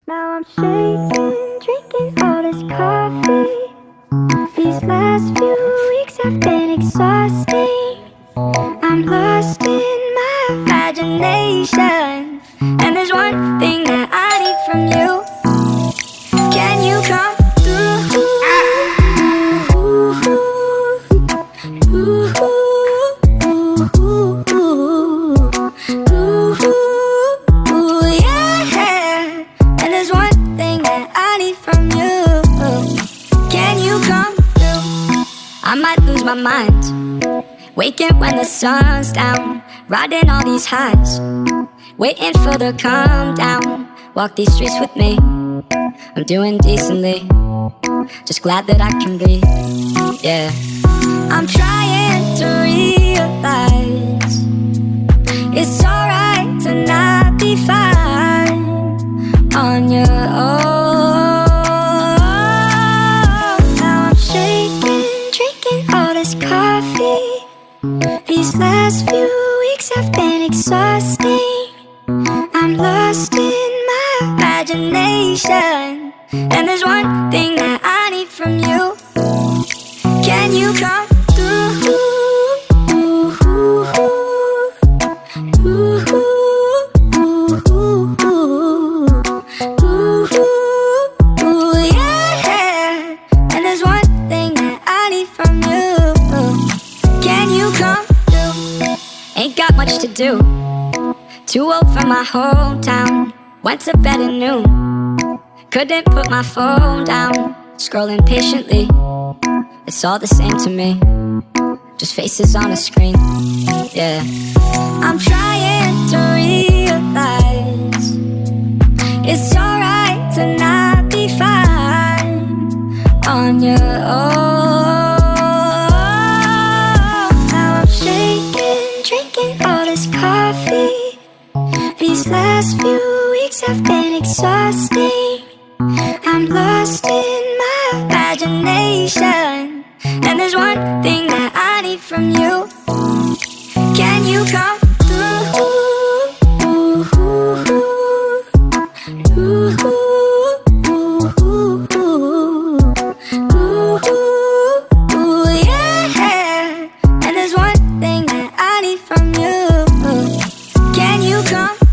Now I'm shaking, drinking all this coffee. These last few weeks have been exhausting. I'm lost in my imagination, and there's one thing that I need from you. Can you come through? Yeah. And there's one thing that I need from you. Can you come through? I might lose my mind, waking when the sun's down, riding all these highs, waiting for the calm down. Walk these streets with me, I'm doing decently, just glad that I can breathe, yeah. I'm trying to realize it's alright to not be fine on your own. Now I'm shaking, drinking all this coffee. These last few weeks have been exhausting. I'm lost in my imagination, and there's one thing that I need from you. Can you come through? Yeah. And there's one thing that I need from you. Can you come through? Ain't got much to do, too old for my hometown. Went to bed at noon, couldn't put my phone down. Scrolling patiently, it's all the same to me, just faces on a screen, yeah. I'm trying to realize it's alright to not be fine on your own. Now I'm shaking, drinking all this coffee. These last few weeks have been exhausting. I'm lost in my imagination, and there's one thing that I need from you. Can you come through? Yeah. And there's one thing that I need from you. Can you come through?